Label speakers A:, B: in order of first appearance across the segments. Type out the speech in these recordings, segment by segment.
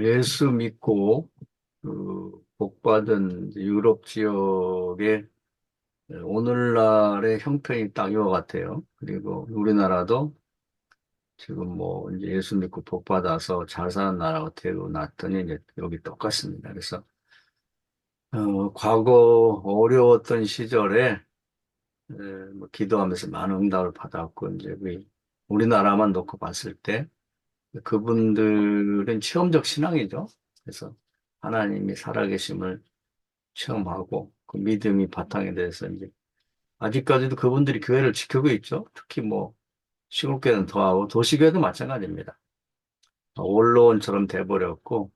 A: 예수 믿고 복받은 이제 유럽 지역의 오늘날의 형편이 딱 이와 같아요. 그리고 우리나라도 지금 뭐 이제 예수 믿고 복받아서 잘 사는 나라가 되고 났더니 이제 여기 똑같습니다. 그래서 과거 어려웠던 시절에 뭐 기도하면서 많은 응답을 받았고 이제 우리나라만 놓고 봤을 때 그분들은 체험적 신앙이죠. 그래서 하나님이 살아계심을 체험하고 그 믿음이 바탕에 대해서 이제 아직까지도 그분들이 교회를 지키고 있죠. 특히 뭐 시골교회는 더하고 도시교회도 마찬가지입니다. 원로원처럼 돼버렸고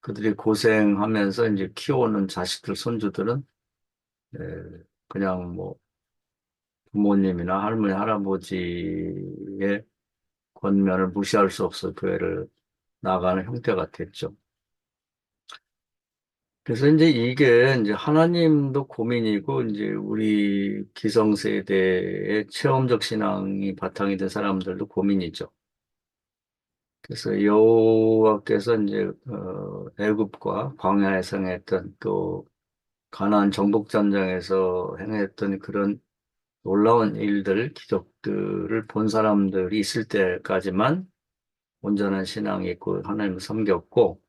A: 그들이 고생하면서 이제 키워오는 자식들, 손주들은 에, 그냥 뭐 부모님이나 할머니, 할아버지의 권면을 무시할 수 없어 교회를 나가는 형태가 됐죠. 그래서 이제 이게 이제 하나님도 고민이고 이제 우리 기성세대의 체험적 신앙이 바탕이 된 사람들도 고민이죠. 그래서 여호와께서 이제 애굽과 광야에서 행했던 또 가나안 정복 전쟁에서 행했던 그런 놀라운 일들, 기적들을 본 사람들이 있을 때까지만 온전한 신앙이 있고 하나님을 섬겼고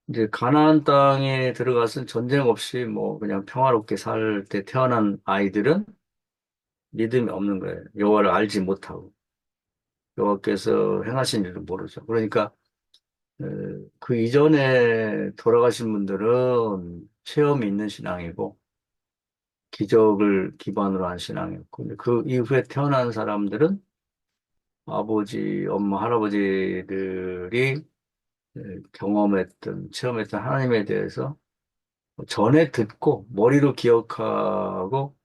A: 이제 가나안 땅에 들어가서 전쟁 없이 뭐 그냥 평화롭게 살 때 태어난 아이들은 믿음이 없는 거예요. 여호와를 알지 못하고 여호와께서 행하신 일을 모르죠. 그러니까 어, 그 이전에 돌아가신 분들은 체험이 있는 신앙이고 기적을 기반으로 한 신앙이었고 근데 그 이후에 태어난 사람들은 아버지, 엄마, 할아버지들이 경험했던 체험했던 하나님에 대해서 전에 듣고 머리로 기억하고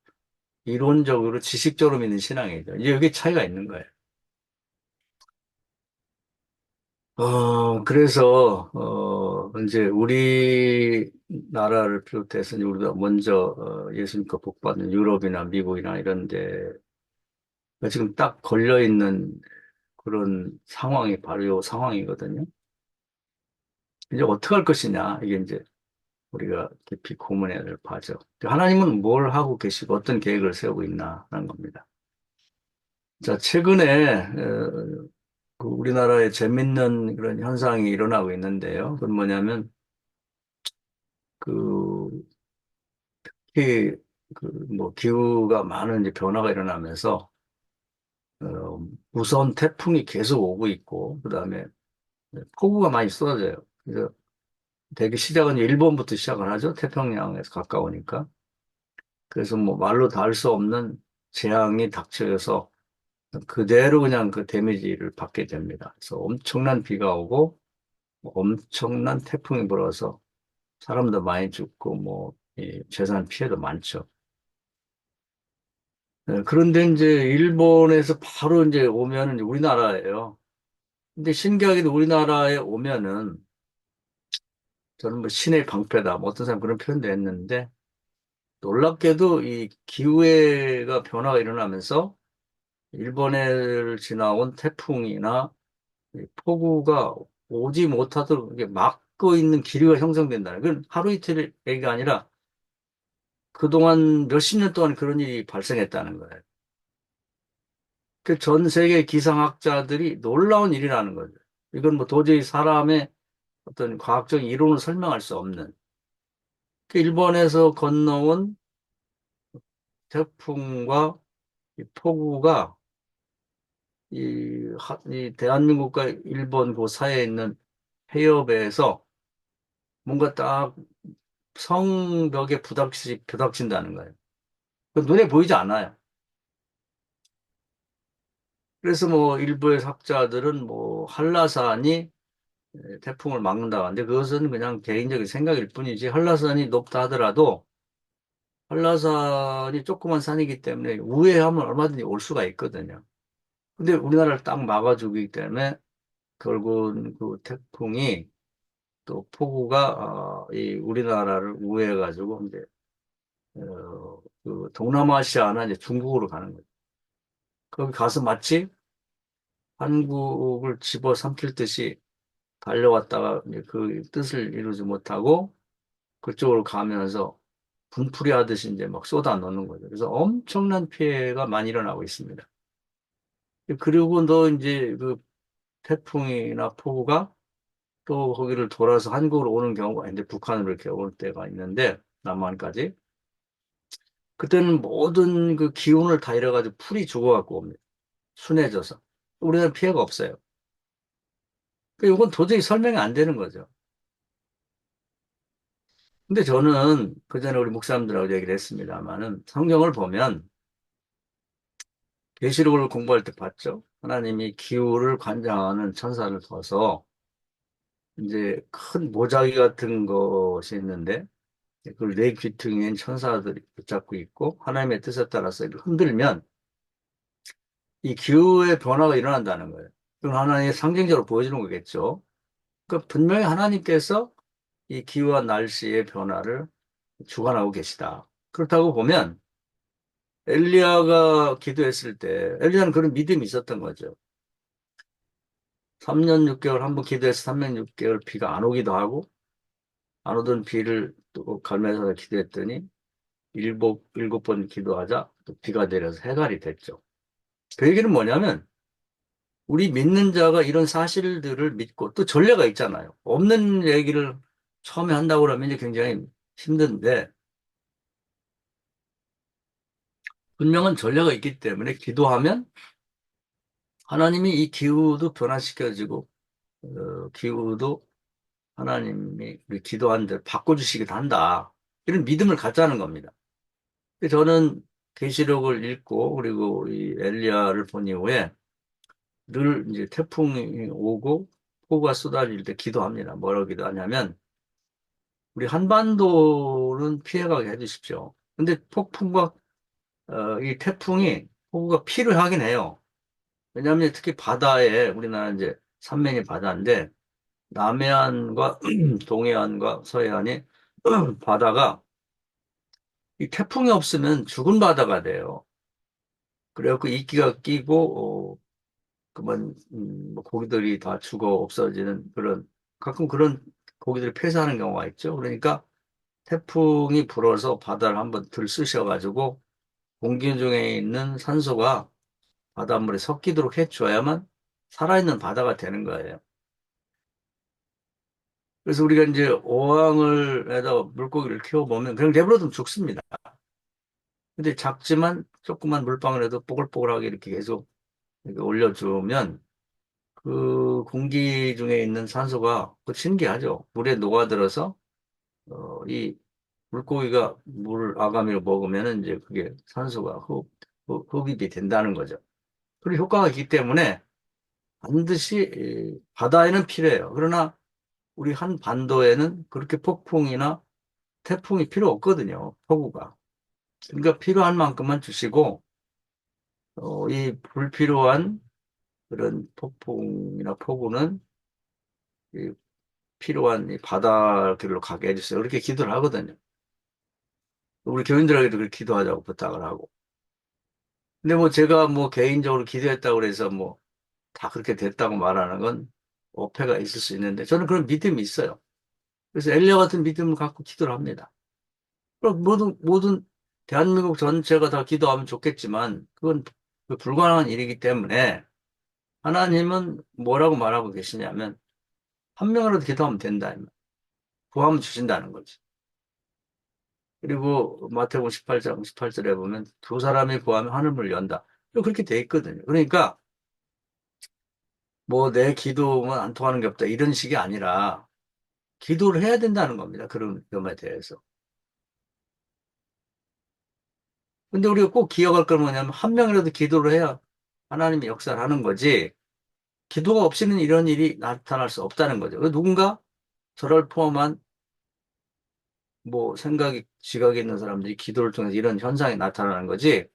A: 이론적으로 지식적으로 믿는 신앙이죠. 이제 여기 차이가 있는 거예요. 그래서 이제 우리나라를 비롯해서 이제 우리가 먼저 예수 님과 복받는 유럽이나 미국이나 이런 데 지금 딱 걸려 있는 그런 상황이 바로 이 상황이거든요. 이제 어떻게 할 것이냐 이게 이제 우리가 깊이 고민해야 될 바죠. 하나님은 뭘 하고 계시고 어떤 계획을 세우고 있나 하는 겁니다. 자, 최근에 그 우리나라에 재밌는 그런 현상이 일어나고 있는데요. 그건 뭐냐면 그 특히 그 뭐 기후가 많은 이제 변화가 일어나면서 무서운 태풍이 계속 오고 있고 그다음에 폭우가 많이 쏟아져요. 그래서 대개 시작은 일본부터 시작을 하죠. 태평양에서 가까우니까. 그래서 뭐 말로 다 할 수 없는 재앙이 닥쳐져서 그대로 그냥 그 데미지를 받게 됩니다. 그래서 엄청난 비가 오고 엄청난 태풍이 불어서 사람도 많이 죽고 뭐 재산 피해도 많죠. 그런데 이제 일본에서 바로 이제 오면은 이제 우리나라예요. 근데 신기하게도 우리나라에 오면은 저는 뭐 신의 방패다 뭐 어떤 사람 그런 표현도 했는데 놀랍게도 이 기후가 변화가 일어나면서 일본해를 지나온 태풍이나 이 폭우가 오지 못하도록 이게 막고 있는 기류가 형성된다는 그건 하루 이틀 얘기가 아니라 그동안 몇십 년 동안 그런 일이 발생했다는 거예요. 그 전 세계 기상학자들이 놀라운 일이라는 거죠. 이건 뭐 도저히 사람의 어떤 과학적 이론을 설명할 수 없는. 그 일본에서 건너온 태풍과 이 폭우가 이 대한민국과 일본 그 사이에 있는 해협에서 뭔가 딱 성벽에 부닥친다는 거예요. 그 눈에 보이지 않아요. 그래서 뭐 일부의 학자들은 뭐 한라산이 태풍을 막는다 하는데 그것은 그냥 개인적인 생각일 뿐이지 한라산이 높다 하더라도 한라산이 조그만 산이기 때문에 우회하면 얼마든지 올 수가 있거든요. 근데 우리나라를 딱 막아주기 때문에 결국은 그 태풍이 또 폭우가 이 우리나라를 우회해가지고 이제 그 동남아시아나 이제 중국으로 가는 거죠. 거기 가서 마치 한국을 집어삼킬 듯이 달려왔다가 이제 그 뜻을 이루지 못하고 그쪽으로 가면서 분풀이 하듯이 이제 막 쏟아 넣는 거죠. 그래서 엄청난 피해가 많이 일어나고 있습니다. 그리고 너 이제 그 태풍이나 폭우가 또 거기를 돌아서 한국으로 오는 경우가 있는데 북한으로 이렇게 올 때가 있는데 남한까지 그때는 모든 그 기운을 다 잃어가지고 풀이 죽어갖고 옵니다. 순해져서 우리는 피해가 없어요. 이건 도저히 설명이 안 되는 거죠. 근데 저는 그 전에 우리 목사님들하고 얘기를 했습니다만은 성경을 보면 계시록을 공부할 때 봤죠. 하나님이 기후를 관장하는 천사를 둬서 이제 큰 모자기 같은 것이 있는데 그걸 네 귀퉁이인 천사들이 붙잡고 있고 하나님의 뜻에 따라서 이렇게 흔들면 이 기후의 변화가 일어난다는 거예요. 그건 하나님의 상징적으로 보여주는 거겠죠. 그러니까 분명히 하나님께서 이 기후와 날씨의 변화를 주관하고 계시다. 그렇다고 보면 엘리야가 기도했을 때 엘리야는 그런 믿음이 있었던 거죠. 3년 6개월 한번 기도해서 3년 6개월 비가 안 오기도 하고 안 오던 비를 또 갈멜에서 기도했더니 일곱 번 기도하자 또 비가 내려서 해갈이 됐죠. 그 얘기는 뭐냐면 우리 믿는 자가 이런 사실들을 믿고 또 전례가 있잖아요. 없는 얘기를 처음에 한다고 그러면 이제 굉장히 힘든데 분명한 전례가 있기 때문에 기도하면 하나님이 이 기후도 변화시켜지고 기후도 하나님이 우리 기도한 대로 바꿔주시기도 한다. 이런 믿음을 갖자는 겁니다. 저는 계시록을 읽고 그리고 이 엘리야를 본 이후에 늘 이제 태풍이 오고 폭우가 쏟아질 때 기도합니다. 뭐라고 기도하냐면 우리 한반도는 피해가게 해주십시오. 근데 폭풍과 이 태풍이 폭우가 필요하긴 해요. 왜냐하면 특히 바다에 우리나라 이제 삼면이 바다인데 남해안과 동해안과 서해안이 바다가 이 태풍이 없으면 죽은 바다가 돼요. 그래갖고 이끼가 끼고 그만 뭐 고기들이 다 죽어 없어지는 그런 가끔 그런 고기들이 폐사하는 경우가 있죠. 그러니까 태풍이 불어서 바다를 한번 들쑤셔가지고 공기 중에 있는 산소가 바닷물에 섞이도록 해줘야만 살아있는 바다가 되는 거예요. 그래서 우리가 이제 어항을 에다 물고기를 키워보면 그냥 내버려두면 죽습니다. 근데 작지만 조그만 물방울에도 뽀글뽀글하게 이렇게 계속 이렇게 올려주면 그 공기 중에 있는 산소가 그 신기하죠. 물에 녹아들어서 이 물고기가 물 아가미를 먹으면은 이제 그게 산소가 흡입이 된다는 거죠. 그리고 효과가 있기 때문에 반드시 이 바다에는 필요해요. 그러나 우리 한 반도에는 그렇게 폭풍이나 태풍이 필요 없거든요. 폭우가. 그러니까 필요한 만큼만 주시고 이 불필요한 그런 폭풍이나 폭우는 이 필요한 이 바닷길로 가게 해주세요. 그렇게 기도를 하거든요. 우리 교인들에게도 그렇게 기도하자고 부탁을 하고. 근데 뭐 제가 뭐 개인적으로 기도했다고 그래서 뭐 다 그렇게 됐다고 말하는 건 오해가 있을 수 있는데 저는 그런 믿음이 있어요. 그래서 엘리야 같은 믿음을 갖고 기도를 합니다. 그럼 모든 대한민국 전체가 다 기도하면 좋겠지만 그건 불가능한 일이기 때문에 하나님은 뭐라고 말하고 계시냐면 한 명이라도 기도하면 된다. 구하면 주신다는 거지. 그리고 마태복음 18장 18절에 보면 두 사람이 구하면 하늘문을 연다. 그렇게 돼 있거든요. 그러니까 뭐 내 기도만 안 통하는 게 없다 이런 식이 아니라 기도를 해야 된다는 겁니다. 그런 점에 대해서. 근데 우리가 꼭 기억할 건 뭐냐면 한 명이라도 기도를 해야 하나님이 역사를 하는 거지. 기도가 없이는 이런 일이 나타날 수 없다는 거죠. 누군가 저를 포함한 뭐 생각이 지각이 있는 사람들이 기도를 통해서 이런 현상이 나타나는 거지.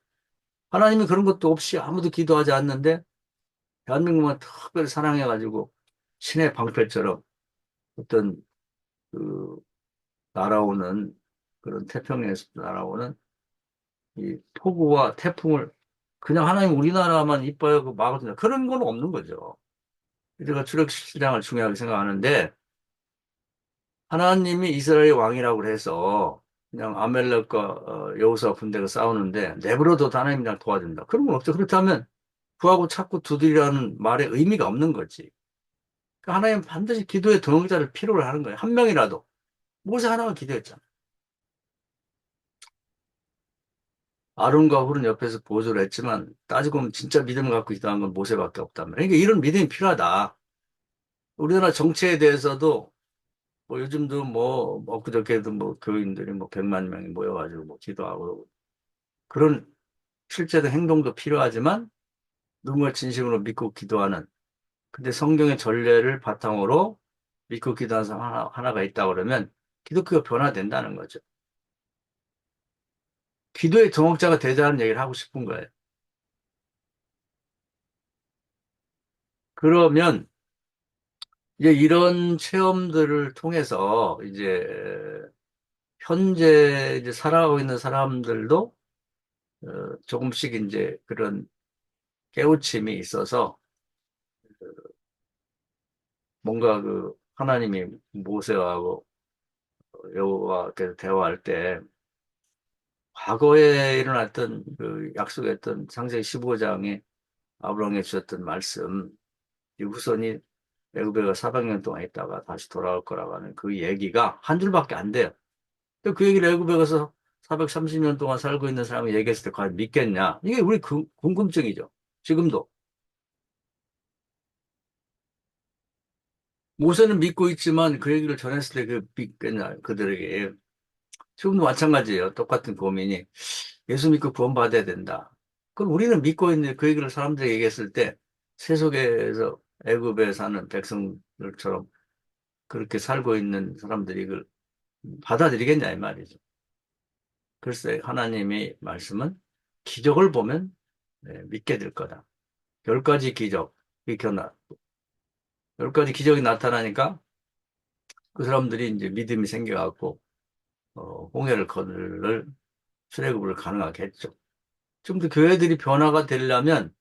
A: 하나님이 그런 것도 없이 아무도 기도하지 않는데 대한민국만 특별히 사랑해가지고 신의 방패처럼 어떤 그 날아오는 그런 태평양에서 날아오는 이 폭우와 태풍을 그냥 하나님 우리나라만 이뻐요 그 막아준다 그런 건 없는 거죠. 제가 출애굽 신앙을 중요하게 생각하는데 하나님이 이스라엘 왕이라고 해서 그냥 아멜렉과 여호수아 군대가 싸우는데 내버려둬도 하나님이랑 도와준다. 그런 건 없죠. 그렇다면 구하고 찾고 두드리라는 말에 의미가 없는 거지. 그러니까 하나님은 반드시 기도의 동역자를 필요로 하는 거예요. 한 명이라도. 모세 하나가 기도했잖아. 아론과 훌은 옆에서 보조를 했지만 따지고 보면 진짜 믿음을 갖고 기도한 건 모세밖에 없단 말이에요. 그러니까 이런 믿음이 필요하다. 우리나라 정치에 대해서도 뭐 요즘도 뭐 엊그저께도 뭐 교인들이 뭐 100만 명이 모여가지고 뭐 기도하고 그런 실제적 행동도 필요하지만 누군가 진심으로 믿고 기도하는 근데 성경의 전례를 바탕으로 믿고 기도하는 사람 하나가 있다 그러면 기독교가 변화된다는 거죠. 기도의 정ok자가 되자는 얘기를 하고 싶은 거예요. 그러면 이제 이런 체험들을 통해서 이제 현재 이제 살아가고 있는 사람들도 조금씩 이제 그런 깨우침이 있어서 뭔가 그 하나님이 모세하고 여호와께서 대화할 때 과거에 일어났던 그 약속했던 창세기 15장에 아브라함에 주셨던 말씀, 이 후손이 애굽에 400년 동안 있다가 다시 돌아올 거라고 하는 그 얘기가 한 줄밖에 안 돼요. 근데 그 얘기를 애굽에 가서 430년 동안 살고 있는 사람이 얘기했을 때 과연 믿겠냐? 이게 우리 궁금증이죠. 지금도. 모세는 믿고 있지만 그 얘기를 전했을 때 그 믿겠냐? 그들에게. 지금도 마찬가지예요. 똑같은 고민이. 예수 믿고 구원받아야 된다. 그럼 우리는 믿고 있는 그 얘기를 사람들에게 얘기했을 때 세속에서 애굽에 사는 백성들처럼 그렇게 살고 있는 사람들이 이걸 받아들이겠냐 이 말이죠. 글쎄 하나님의 말씀은 기적을 보면 믿게 될 거다. 열 가지 기적, 열 가지 기적이 나타나니까 그 사람들이 이제 믿음이 생겨갖고 홍해를 건널 출애굽을 가능하게 했죠. 좀 더 교회들이 변화가 되려면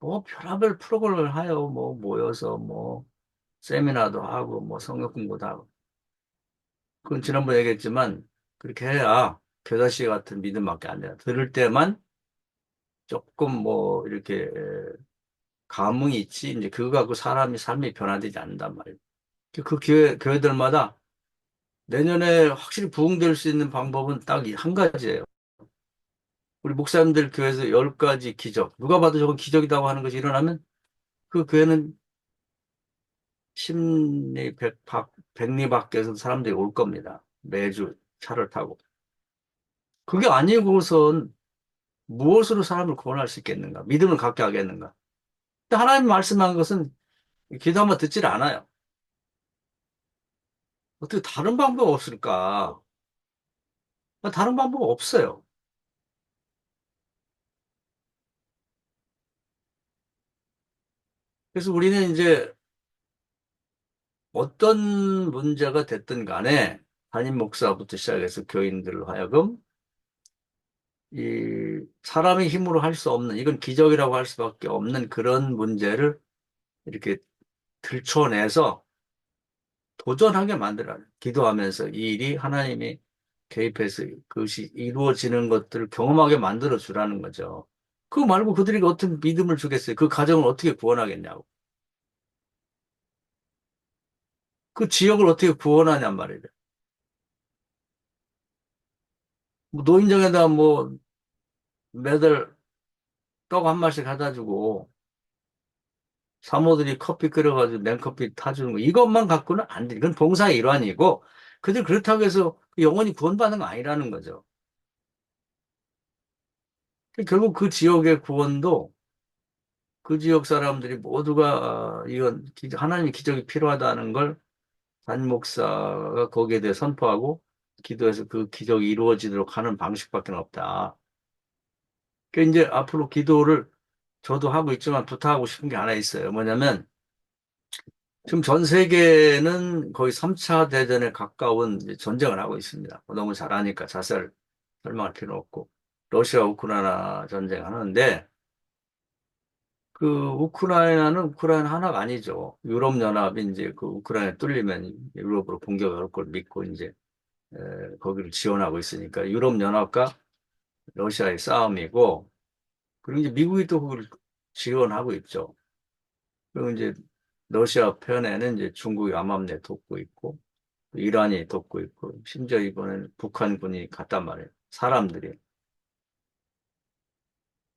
A: 뭐 별의별 프로그램을 하여 뭐 모여서 뭐 세미나도 하고 뭐 성경 공부도 하고 그건 지난번에 얘기했지만 그렇게 해야 겨자씨 같은 믿음밖에 안 돼요. 들을 때만 조금 뭐 이렇게 감흥이 있지 이제 그거 갖고 사람이 삶이 변화되지 않는단 말이에요. 그 교회들마다 내년에 확실히 부흥될 수 있는 방법은 딱 한 가지예요. 우리 목사님들 교회에서 열 가지 기적 누가 봐도 저건 기적이라고 하는 것이 일어나면 그 교회는 백리 밖에서 사람들이 올 겁니다. 매주 차를 타고. 그게 아니고선 무엇으로 사람을 구원할 수 있겠는가? 믿음을 갖게 하겠는가? 근데 하나님 말씀한 것은 기도 한번 듣질 않아요. 어떻게 다른 방법 없을까? 다른 방법 없어요. 그래서 우리는 이제 어떤 문제가 됐든 간에 담임 목사부터 시작해서 교인들로 하여금 이 사람의 힘으로 할 수 없는 이건 기적이라고 할 수밖에 없는 그런 문제를 이렇게 들춰내서 도전하게 만들어요. 기도하면서 이 일이 하나님이 개입해서 그것이 이루어지는 것들을 경험하게 만들어 주라는 거죠. 그거 말고 그들에게 어떤 믿음을 주겠어요? 그 가정을 어떻게 구원하겠냐고. 그 지역을 어떻게 구원하냔 말이에요. 뭐 노인정에다 뭐 매달 떡 한 마씩 갖다 주고 사모들이 커피 끓여가지고 냉커피 타주는 거 이것만 갖고는 안 돼. 이건 봉사의 일환이고 그들 그렇다고 해서 영원히 구원받는 거 아니라는 거죠. 결국 그 지역의 구원도 그 지역 사람들이 모두가 이건 하나님의 기적이 필요하다는 걸 담임 목사가 거기에 대해 선포하고 기도해서 그 기적이 이루어지도록 하는 방식밖에 없다. 그 이제 앞으로 기도를 저도 하고 있지만 부탁하고 싶은 게 하나 있어요. 뭐냐면 지금 전 세계는 거의 3차 대전에 가까운 이제 전쟁을 하고 있습니다. 너무 잘하니까 자세를 설명할 필요 없고 러시아 우크라이나 전쟁 하는데 그 우크라이나는 우크라이나 하나가 아니죠. 유럽연합이 이제 그 우크라이나 뚫리면 유럽으로 공격을 할 걸 믿고 이제 거기를 지원하고 있으니까 유럽연합과 러시아의 싸움이고, 그리고 이제 미국이 또 그걸 지원하고 있죠. 그리고 이제 러시아 편에는 이제 중국이 암암리에 돕고 있고, 이란이 돕고 있고, 심지어 이번에는 북한군이 갔단 말이에요. 사람들이.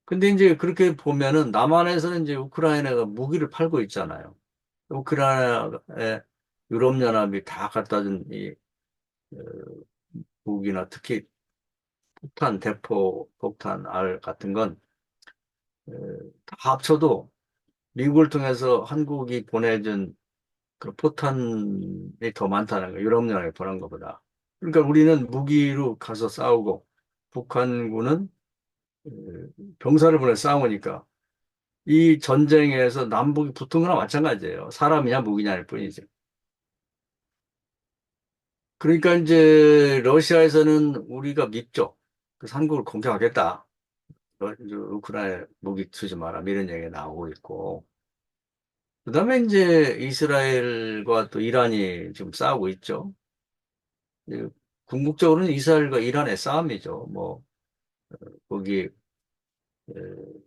A: 근데 이제 그렇게 보면은 남한에서는 이제 우크라이나가 무기를 팔고 있잖아요. 우크라이나에 유럽연합이 다 갖다 준 이 무기나 특히 폭탄, 대포, 폭탄, 알 같은 건 다 합쳐도 미국을 통해서 한국이 보내준 그 포탄이 더 많다는 거예요. 유럽연합이 보낸 것보다. 그러니까 우리는 무기로 가서 싸우고 북한군은 어, 병사를 보내 싸우니까 이 전쟁에서 남북이 붙은 거나 마찬가지예요. 사람이냐 무기냐일 뿐이지. 그러니까 이제 러시아에서는 우리가 믿죠. 그래서 한국을 공격하겠다. 이제 우크라이나 무기 쓰지 마라. 이런 얘기가 나오고 있고. 그다음에 이제 이스라엘과 또 이란이 지금 싸우고 있죠. 이제 궁극적으로는 이스라엘과 이란의 싸움이죠. 뭐 거기 에,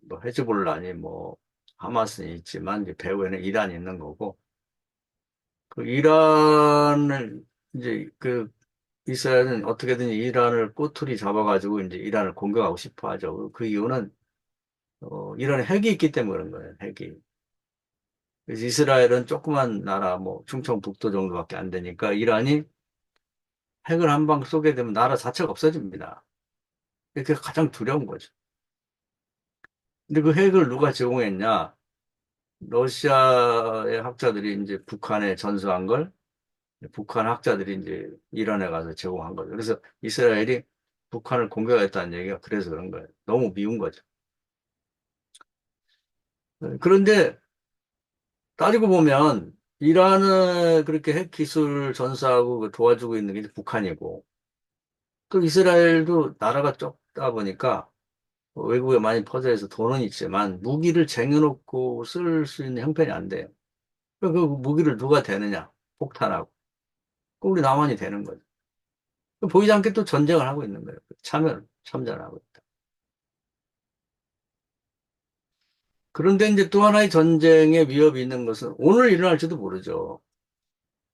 A: 뭐 헤즈볼라니 뭐 하마스는 있지만 이제 배후에는 이란이 있는 거고. 그 이란을 이제 그 이스라엘은 어떻게든 이란을 꼬투리 잡아가지고 이제 이란을 공격하고 싶어 하죠. 그 이유는 이란에 핵이 있기 때문에 그런 거예요. 핵이. 그래서 이스라엘은 조그만 나라 뭐 충청북도 정도밖에 안 되니까 이란이 핵을 한 방 쏘게 되면 나라 자체가 없어집니다. 그게 가장 두려운 거죠. 근데 그 핵을 누가 제공했냐? 러시아의 학자들이 이제 북한에 전수한 걸 북한 학자들이 이제 이란에 가서 제공한 거죠. 그래서 이스라엘이 북한을 공격했다는 얘기가 그래서 그런 거예요. 너무 미운 거죠. 그런데 따지고 보면 이란은 그렇게 핵 기술 전수하고 그 도와주고 있는 게 북한이고 또 이스라엘도 나라가 좁다 보니까 외국에 많이 퍼져 있어 돈은 있지만 무기를 쟁여놓고 쓸 수 있는 형편이 안 돼요. 그 무기를 누가 대느냐? 폭탄하고. 그 우리 남한이 되는 거죠. 보이지 않게 또 전쟁을 하고 있는 거예요. 참전을 하고 있다. 그런데 이제 또 하나의 전쟁의 위협이 있는 것은 오늘 일어날지도 모르죠.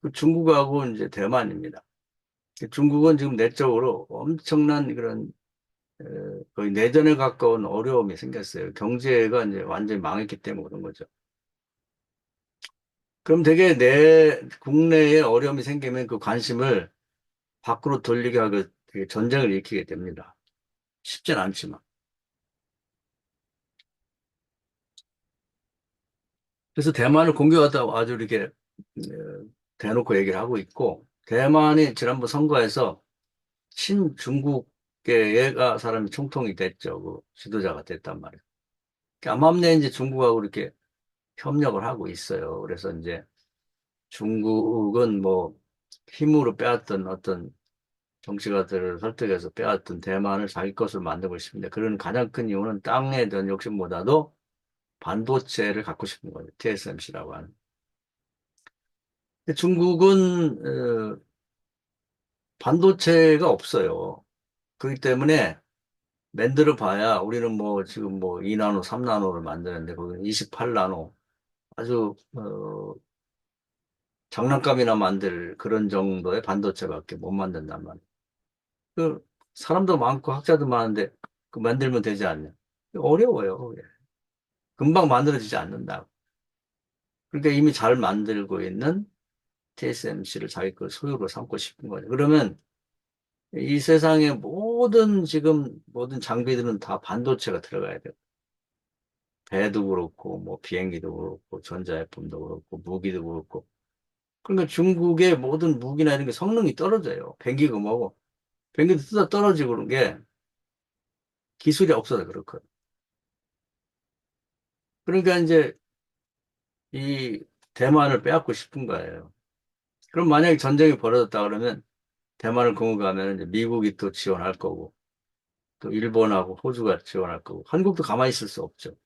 A: 그 중국하고 이제 대만입니다. 중국은 지금 내적으로 엄청난 그런 거의 내전에 가까운 어려움이 생겼어요. 경제가 이제 완전히 망했기 때문에 그런 거죠. 그럼 되게 내 국내에 어려움이 생기면 그 관심을 밖으로 돌리게 하고 되게 전쟁을 일으키게 됩니다. 쉽진 않지만. 그래서 대만을 공격하다고 아주 이렇게 대놓고 얘기를 하고 있고, 대만이 지난번 선거에서 친중국계가 사람이 총통이 됐죠. 그 지도자가 됐단 말이에요. 암암리에 이제 중국하고 이렇게 협력을 하고 있어요. 그래서 이제 중국은 뭐 힘으로 빼앗던 어떤 정치가들을 설득해서 빼앗던 대만을 자기 것으로 만들고 싶습니다. 그런 가장 큰 이유는 땅에 대한 욕심보다도 반도체를 갖고 싶은 거예요. TSMC라고 하는. 근데 중국은 반도체가 없어요. 그렇기 때문에 만들어 봐야 우리는 뭐 지금 뭐 2나노, 3나노를 만드는데 거기는 28나노 아주 장난감이나 만들 그런 정도의 반도체밖에 못 만든단 말이에요. 그 사람도 많고 학자도 많은데 그 만들면 되지 않냐? 어려워요. 그게. 금방 만들어지지 않는다. 그러니까 이미 잘 만들고 있는 TSMC를 자기 그 소유로 삼고 싶은 거죠. 그러면 이 세상의 모든 지금 모든 장비들은 다 반도체가 들어가야 돼요. 배도 그렇고 뭐 비행기도 그렇고 전자제품도 그렇고 무기도 그렇고. 그러니까 중국의 모든 무기나 이런 게 성능이 떨어져요. 비행기가 뭐고 비행기도 뜯어 떨어지고 그런 게 기술이 없어서 그렇거든요. 그러니까 이제 이 대만을 빼앗고 싶은 거예요. 그럼 만약에 전쟁이 벌어졌다 그러면 대만을 공격하면 이제 미국이 또 지원할 거고 또 일본하고 호주가 지원할 거고 한국도 가만히 있을 수 없죠.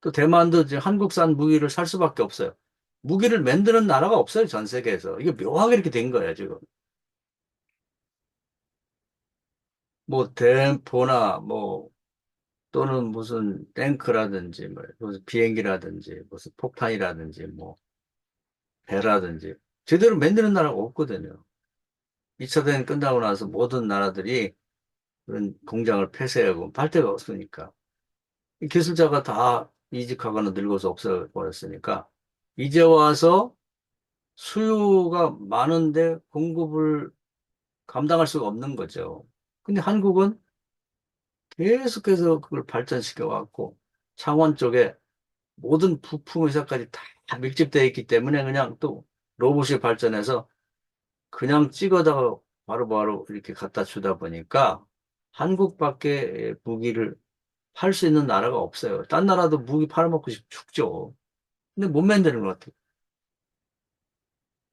A: 또 대만도 이제 한국산 무기를 살 수밖에 없어요. 무기를 만드는 나라가 없어요, 전 세계에서. 이게 묘하게 이렇게 된 거예요, 지금. 뭐, 대포나, 뭐, 또는 무슨 탱크라든지, 뭐, 무슨 비행기라든지, 무슨 폭탄이라든지, 뭐, 배라든지, 제대로 만드는 나라가 없거든요. 2차 대전 끝나고 나서 모든 나라들이 그런 공장을 폐쇄하고 팔 데가 없으니까. 이 기술자가 다 이직하거나 늙어서 없어버렸으니까, 이제 와서 수요가 많은데 공급을 감당할 수가 없는 거죠. 근데 한국은 계속해서 그걸 발전시켜 왔고, 창원 쪽에 모든 부품 회사까지 다 밀집되어 있기 때문에 그냥 또 로봇이 발전해서 그냥 찍어다가 바로바로 이렇게 갖다 주다 보니까 한국밖에 무기를 팔 수 있는 나라가 없어요. 딴 나라도 무기 팔아먹고 싶 죽죠. 근데 못 만드는 것 같아요.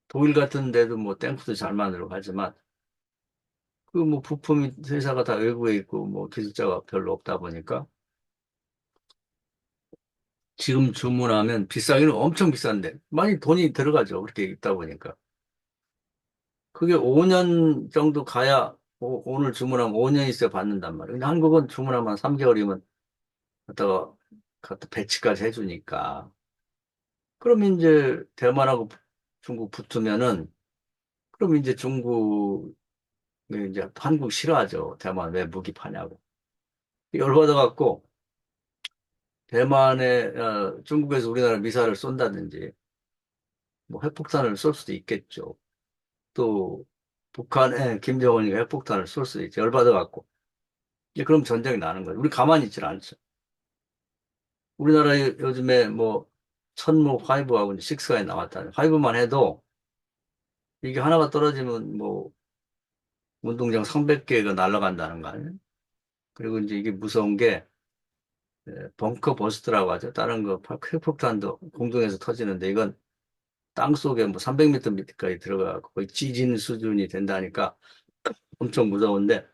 A: 독일 같은 데도 뭐 탱크도 잘 만들고 하지만 그 뭐 부품 회사가 다 외국에 있고 뭐 기술자가 별로 없다 보니까 지금 주문하면 비싸기는 엄청 비싼데 많이 돈이 들어가죠. 그렇게 있다 보니까. 그게 5년 정도 가야 오늘 주문하면 5년 있어야 받는단 말이에요. 근데 한국은 주문하면 한 3개월이면 갖다 배치까지 해주니까. 그럼 이제 대만하고 중국 붙으면은 그럼 이제 중국이 이제 한국 싫어하죠. 대만 왜 무기 파냐고. 열받아 갖고 대만에 중국에서 우리나라 미사를 쏜다든지 뭐 핵폭탄을 쏠 수도 있겠죠. 또 북한에 김정은이 핵폭탄을 쏠 수도 있죠. 열받아 갖고. 이제 그럼 전쟁이 나는 거예요. 우리 가만히 있질 않죠. 우리나라 요즘에 뭐 천무 파이브하고 이제 식스가 나왔다. 파이브만 해도 이게 하나가 떨어지면 뭐 운동장 300개가 날아간다는 거 아니에요? 그리고 이제 이게 무서운 게 벙커 버스트라고 하죠. 다른 거 핵폭탄도 공중에서 터지는데 이건 땅 속에 뭐 300m 밑까지 들어가고 거의 지진 수준이 된다니까 엄청 무서운데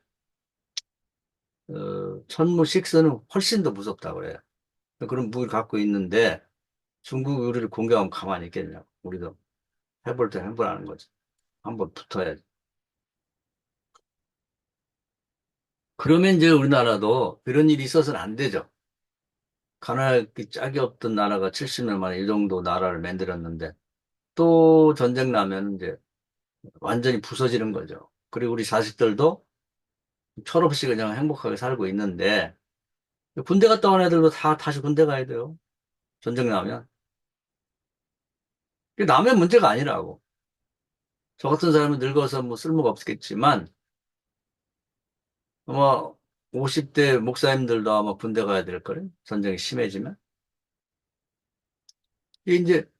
A: 천무 6는 훨씬 더 무섭다고 그래요. 그런 무기를 갖고 있는데 중국이 우리를 공격하면 가만히 있겠냐고. 우리도 해볼 때 해보라는 거지. 한번 붙어야지. 그러면 이제 우리나라도 그런 일이 있어서는 안 되죠. 가난하기 짝이 없던 나라가 70년 만에 이 정도 나라를 만들었는데 또 전쟁 나면 이제 완전히 부서지는 거죠. 그리고 우리 자식들도 철없이 그냥 행복하게 살고 있는데 군대 갔다 온 애들도 다 다시 군대 가야 돼요. 전쟁 나면. 그게 남의 문제가 아니라고. 저 같은 사람은 늙어서 뭐 쓸모가 없겠지만 아마 50대 목사님들도 아마 군대 가야 될 거예요. 전쟁이 심해지면. 이게 이제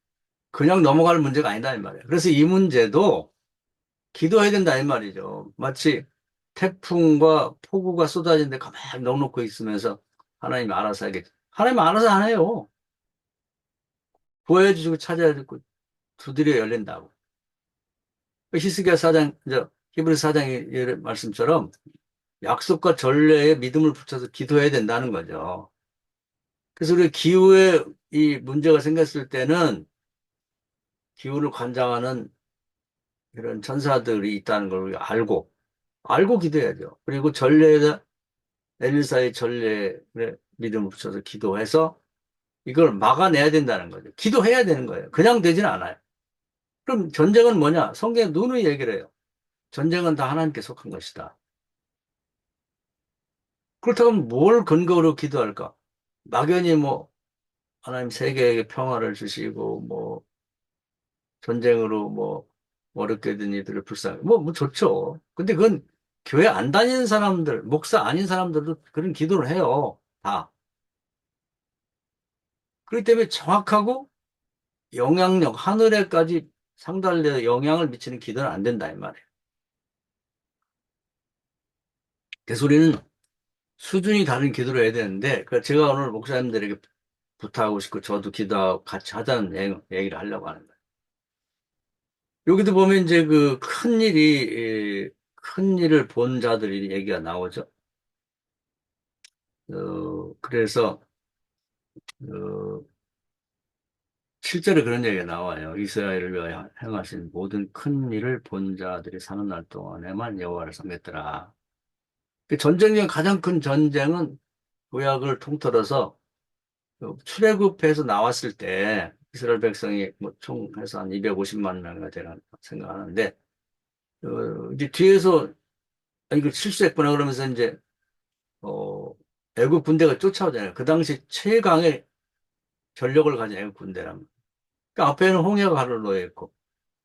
A: 그냥 넘어갈 문제가 아니다 이 말이에요. 그래서 이 문제도 기도해야 된다 이 말이죠. 마치 태풍과 폭우가 쏟아지는데 가만히 넉놓고 있으면서 하나님이 알아서 하겠지. 하나님 알아서 안 해요. 구해해 주시고 찾아야 되고 두드려 열린다고. 히스기야 사장, 히브리 사장의 말씀처럼 약속과 전례에 믿음을 붙여서 기도해야 된다는 거죠. 그래서 우리 기후에 이 문제가 생겼을 때는 기후를 관장하는 이런 천사들이 있다는 걸 우리가 알고 기도해야죠. 그리고 전례에 엘리사의 전례에 믿음을 붙여서 기도해서 이걸 막아내야 된다는 거죠. 기도해야 되는 거예요. 그냥 되지는 않아요. 그럼 전쟁은 뭐냐? 성경에 누누이 얘기를 해요. 전쟁은 다 하나님께 속한 것이다. 그렇다면 뭘 근거로 기도할까? 막연히 뭐 하나님 세계에게 평화를 주시고 뭐 전쟁으로 뭐 어렵게 된 이들을 불쌍히 뭐 좋죠. 근데 그건 교회 안 다니는 사람들, 목사 아닌 사람들도 그런 기도를 해요. 다. 그렇기 때문에 정확하고 영향력, 하늘에까지 상달되어 영향을 미치는 기도는 안 된다, 이 말이에요. 그래서 우리는 수준이 다른 기도를 해야 되는데, 제가 오늘 목사님들에게 부탁하고 싶고, 저도 기도하고 같이 하자는 얘기를 하려고 하는 거예요. 여기도 보면 이제 큰 일을 본 자들이 얘기가 나오죠. 그래서 그, 실제로 그런 얘기가 나와요. 이스라엘을 위하여 행하신 모든 큰 일을 본 자들이 사는 날 동안에만 여호와를 섬겼더라. 그 전쟁 중 가장 큰 전쟁은 구약을 통틀어서 그 출애굽해서 나왔을 때 이스라엘 백성이 뭐 총 해서 한 250만 명이나 되나 생각하는데 이제 뒤에서 이거 실수했구나 그러면서 이제 어 애국 군대가 쫓아오잖아요. 그 당시 최강의 전력을 가진 애국 군대란 그러니까 앞에는 홍해가 가로놓여 있고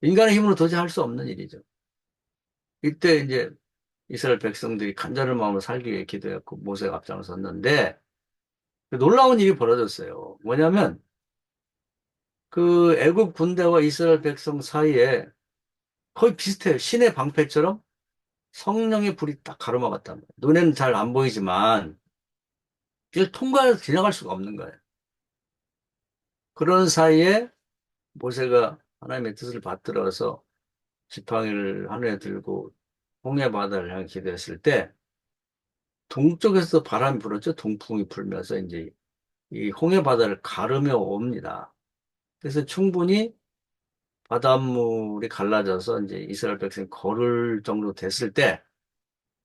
A: 인간의 힘으로 도저히 할 수 없는 일이죠. 이때 이제 이스라엘 백성들이 간절한 마음으로 살기 위해 기도했고 모세가 앞장섰는데 놀라운 일이 벌어졌어요. 뭐냐면 그 애국 군대와 이스라엘 백성 사이에 거의 비슷해요. 신의 방패처럼 성령의 불이 딱 가로막았단 말이에요. 눈에는 잘 안 보이지만 이걸 통과해서 지나갈 수가 없는 거예요. 그런 사이에 모세가 하나님의 뜻을 받들어서 지팡이를 하늘에 들고 홍해 바다를 향해 기도했을 때 동쪽에서 바람이 불었죠. 동풍이 불면서 이제 이 홍해 바다를 가르며 옵니다. 그래서 충분히 바닷물이 갈라져서 이제 이스라엘 백성이 걸을 정도 됐을 때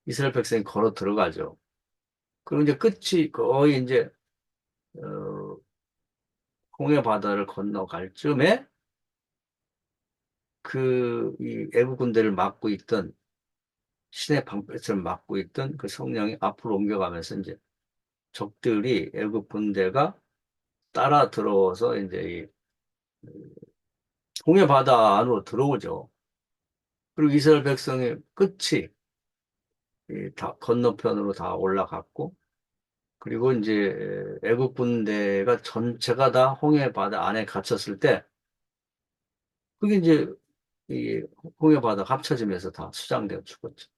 A: 이스라엘 백성이 걸어 들어가죠. 그리고 이제 끝이 거의 이제 어, 홍해 바다를 건너갈 쯤에 그 이 애국 군대를 막고 있던 신의 방패처럼 막고 있던 그 성령이 앞으로 옮겨가면서 이제 적들이 애국 군대가 따라 들어와서 이제 이 홍해 바다 안으로 들어오죠. 그리고 이스라엘 백성의 끝이 이다 건너편으로 다 올라갔고 그리고 이제 애국 군대가 전체가 다 홍해 바다 안에 갇혔을 때 그게 이제 이 홍해 바다 합쳐지면서 다 수장되어 죽었죠.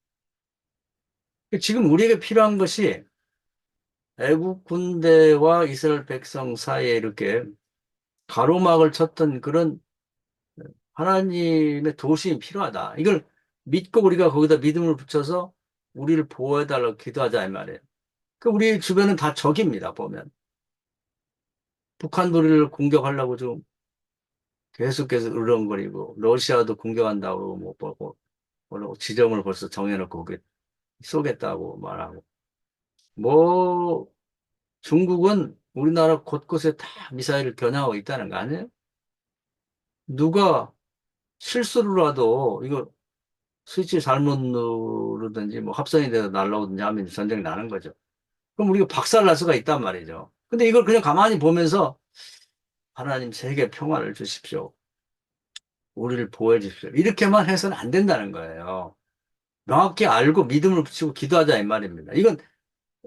A: 지금 우리에게 필요한 것이 애국 군대와 이스라엘 백성 사이에 이렇게 가로막을 쳤던 그런 하나님의 도우심이 필요하다. 이걸 믿고 우리가 거기다 믿음을 붙여서 우리를 보호해달라고 기도하자 이 말이에요. 그 우리 주변은 다 적입니다. 보면 북한도 우리를 공격하려고 좀 계속해서 으렁거리고 러시아도 공격한다고 못 보고 뭐라고 지점을 벌써 정해놓고 거기 쏘겠다고 말하고 뭐 중국은 우리나라 곳곳에 다 미사일을 겨냥하고 있다는 거 아니에요? 누가 실수로라도 이거 스위치 잘못 누르든지 뭐 합선이 돼서 날라오든지 하면 전쟁이 나는 거죠. 그럼 우리가 박살 날 수가 있단 말이죠. 근데 이걸 그냥 가만히 보면서 하나님 세계 평화를 주십시오. 우리를 보호해 주십시오. 이렇게만 해서는 안 된다는 거예요. 명확히 알고 믿음을 붙이고 기도하자 이 말입니다. 이건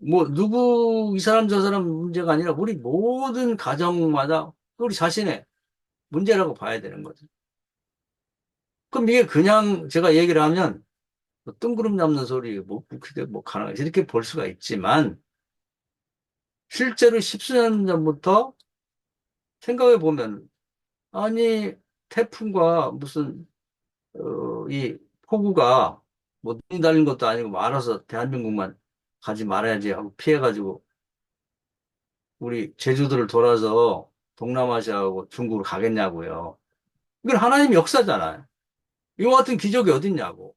A: 뭐 누구 이 사람 저 사람 문제가 아니라 우리 모든 가정마다 우리 자신의 문제라고 봐야 되는 거죠. 그럼 이게 그냥 제가 얘기를 하면 뭐 뜬구름 잡는 소리, 뭐, 그게 뭐, 가능하지. 이렇게 볼 수가 있지만, 실제로 십수년 전부터 생각해 보면, 아니, 태풍과 무슨, 이 폭우가 뭐, 눈이 달린 것도 아니고, 뭐 알아서 대한민국만 가지 말아야지 하고 피해가지고, 우리 제주도를 돌아서 동남아시아하고 중국으로 가겠냐고요. 이건 하나님 역사잖아요. 이거 같은 기적이 어딨냐고.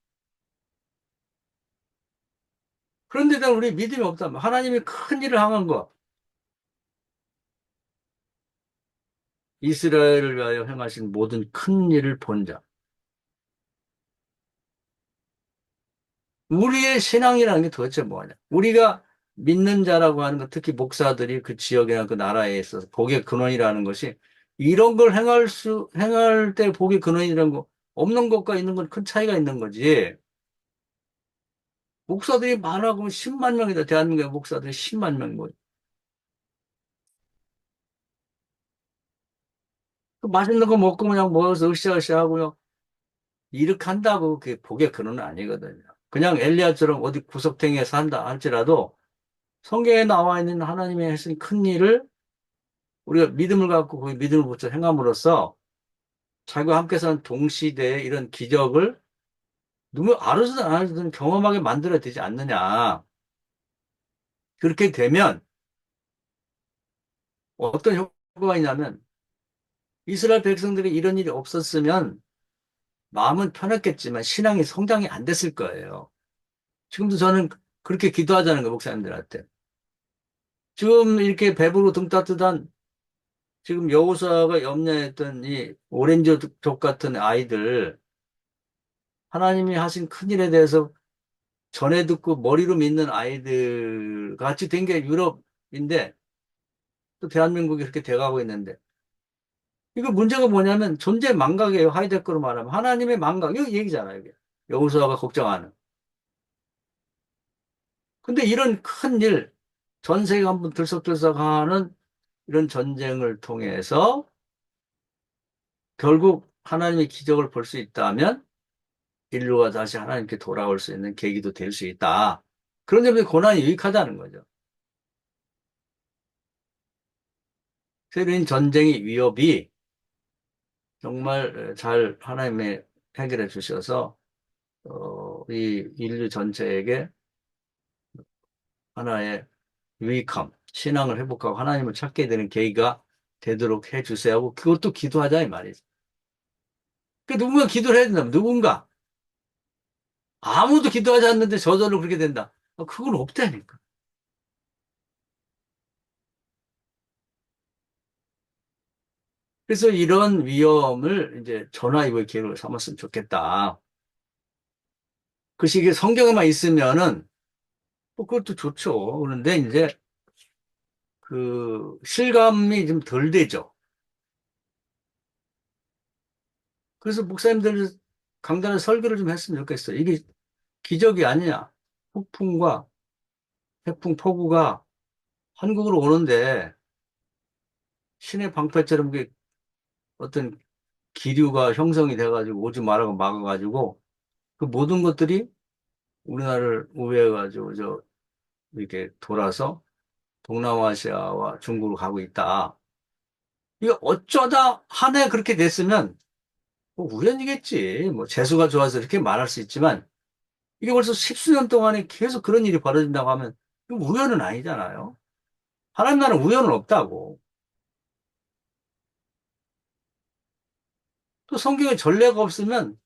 A: 그런데 대한 우리 믿음이 없다면, 하나님이 큰 일을 행한 거, 이스라엘을 위하여 행하신 모든 큰 일을 본 자. 우리의 신앙이라는 게 도대체 뭐냐? 우리가 믿는 자라고 하는 것, 특히 목사들이 그 지역이나 그 나라에 있어서 복의 근원이라는 것이 이런 걸 행할 때 복의 근원이라는 거 없는 것과 있는 건 큰 차이가 있는 거지. 목사들이 많아고 10만 명이다. 대한민국의 목사들이 10만 명. 뭐. 그 맛있는 거 먹고 그냥 모여서 으쌰으쌰 하고요. 이렇게 한다고 그게 복의 근원은 아니거든요. 그냥 엘리야처럼 어디 구석탱이에 산다 할지라도 성경에 나와 있는 하나님의 하신 큰 일을 우리가 믿음을 갖고 그 믿음을 붙여 행함으로써 자기와 함께 사는 동시대에 이런 기적을 누구 알아서든 안 알아서든 경험하게 만들어야 되지 않느냐. 그렇게 되면 어떤 효과가 있냐면 이스라엘 백성들이 이런 일이 없었으면 마음은 편했겠지만 신앙이 성장이 안 됐을 거예요. 지금도 저는 그렇게 기도하자는 거 목사님들한테. 지금 이렇게 배부르고 등 따뜻한 지금 여호수아가 염려했던 이 오렌지족 같은 아이들 하나님이 하신 큰일에 대해서 전해 듣고 머리로 믿는 아이들 같이 된 게 유럽인데 또 대한민국이 그렇게 돼가고 있는데 이거 문제가 뭐냐면 존재 망각이에요. 하이데크로 말하면 하나님의 망각 이 얘기잖아요. 이게 여호수아가 걱정하는. 근데 이런 큰 일, 전 세계가 한번 들썩들썩하는 이런 전쟁을 통해서 결국 하나님의 기적을 볼 수 있다면 인류가 다시 하나님께 돌아올 수 있는 계기도 될 수 있다. 그런 점에서 고난이 유익하다는 거죠. 세계적인 전쟁의 위협이 정말 잘 하나님의 해결해 주셔서 이 인류 전체에게 하나의 유익함, 신앙을 회복하고 하나님을 찾게 되는 계기가 되도록 해 주세요 하고 그것도 기도하자 이 말이죠. 그 누군가 기도를 해야 된다면 누군가 아무도 기도하지 않는데 저절로 그렇게 된다. 그건 없다니까. 그래서 이런 위험을 이제 전화위복의 기회로 삼았으면 좋겠다. 그 시기에 성경에만 있으면은 뭐 그것도 좋죠. 그런데 이제 그 실감이 좀 덜 되죠. 그래서 목사님들 강단에 설교를 좀 했으면 좋겠어요. 이게 기적이 아니냐. 폭풍과 태풍 폭우가 한국으로 오는데 신의 방패처럼 그 어떤 기류가 형성이 돼가지고 오지 말라고 막아가지고 그 모든 것들이 우리나라를 우회해가지고 저 이렇게 돌아서 동남아시아와 중국으로 가고 있다. 이게 어쩌다 한 해 그렇게 됐으면 뭐 우연이겠지. 뭐 재수가 좋아서 이렇게 말할 수 있지만 이게 벌써 십수년 동안에 계속 그런 일이 벌어진다고 하면 이거 우연은 아니잖아요. 하나님 나라는 우연은 없다고. 또 성경에 전례가 없으면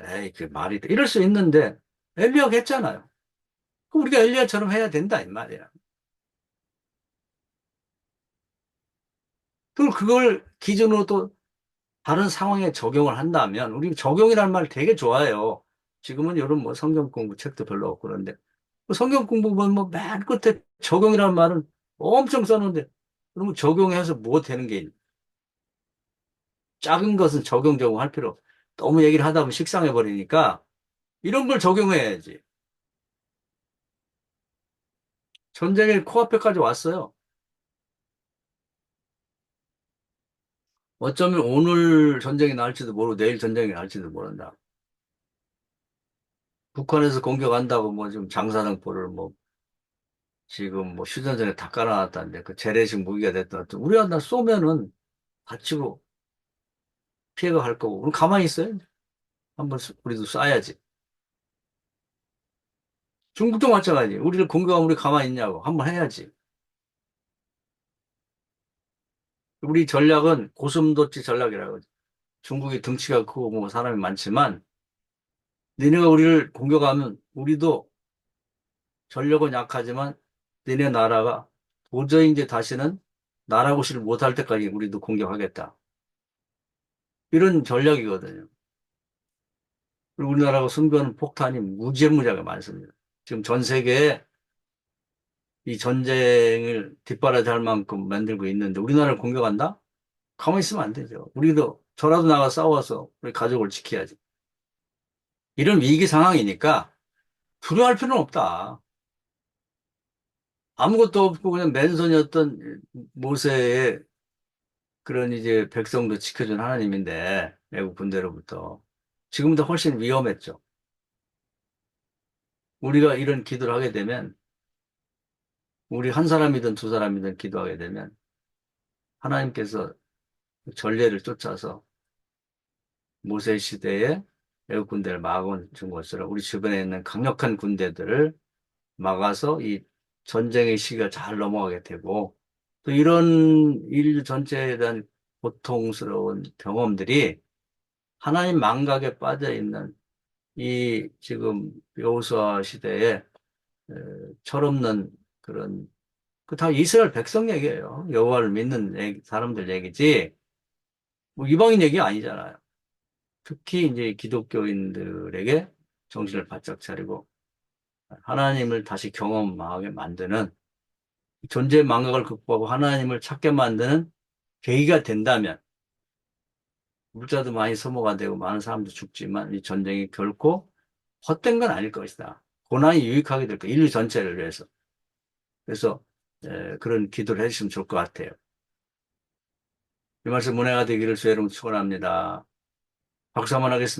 A: 에이 그 말이 돼. 이럴 수 있는데 엘리야가 했잖아요. 그럼 우리가 엘리야처럼 해야 된다 이 말이야. 그럼 그걸 기준으로 또 다른 상황에 적용을 한다면 우리 적용이라는 말 되게 좋아해요. 지금은 이런 뭐 성경 공부 책도 별로 없고 그런데 뭐 성경 공부 보면 뭐 맨 끝에 적용이라는 말은 엄청 써놓은데 그러면 적용해서 뭐 되는 게 있나? 작은 것은 적용할 필요 없어. 너무 얘기를 하다 보면 식상해 버리니까 이런 걸 적용해야지. 전쟁이 코앞에까지 왔어요. 어쩌면 오늘 전쟁이 날지도 모르고 내일 전쟁이 날지도 모른다. 북한에서 공격한다고 뭐 지금 장사정포를 뭐 지금 뭐 휴전선에 다 깔아놨다는데 그 재래식 무기가 됐다. 우리가 쏘면은 다치고 피해가 갈 거고. 그럼 가만히 있어요? 한번 우리도 쏴야지. 중국도 마찬가지. 우리를 공격하면 우리 가만히 있냐고. 한번 해야지. 우리 전략은 고슴도치 전략이라고. 그러지. 중국이 덩치가 크고 뭐 사람이 많지만 니네가 우리를 공격하면 우리도 전력은 약하지만 니네 나라가 도저히 이제 다시는 나라 고시를 못할 때까지 우리도 공격하겠다. 이런 전략이거든요. 그리고 우리나라가 숨겨놓은 폭탄이 무지무지하게 많습니다. 지금 전 세계에 이 전쟁을 뒷바라지할 만큼 만들고 있는데 우리나라를 공격한다? 가만히 있으면 안 되죠. 우리도 저라도 나가 싸워서 우리 가족을 지켜야지. 이런 위기 상황이니까 두려워할 필요는 없다. 아무것도 없고 그냥 맨손이었던 모세의 그런 이제 백성도 지켜준 하나님인데 외국 군대로부터 지금보다 훨씬 위험했죠. 우리가 이런 기도를 하게 되면 우리 한 사람이든 두 사람이든 기도하게 되면 하나님께서 전례를 쫓아서 모세 시대에 외국 군대를 막아준 것처럼 우리 주변에 있는 강력한 군대들을 막아서 이 전쟁의 시기가 잘 넘어가게 되고 또 이런 인류 전체에 대한 고통스러운 경험들이 하나님 망각에 빠져 있는 이 지금 여호수아 시대에 에, 철없는 그런 그 다 이스라엘 백성 얘기예요. 여호와를 믿는 사람들 얘기지 뭐 이방인 얘기 아니잖아요. 특히 이제 기독교인들에게 정신을 바짝 차리고 하나님을 다시 경험하게 만드는 존재의 망각을 극복하고 하나님을 찾게 만드는 계기가 된다면 물자도 많이 소모가 되고 많은 사람도 죽지만 이 전쟁이 결코 헛된 건 아닐 것이다. 고난이 유익하게 될 거야. 인류 전체를 위해서. 그래서 그런 기도를 해주시면 좋을 것 같아요. 이 말씀 은혜가 되기를 주의 이름으로 축원합니다. 박수 한번 하겠습니다.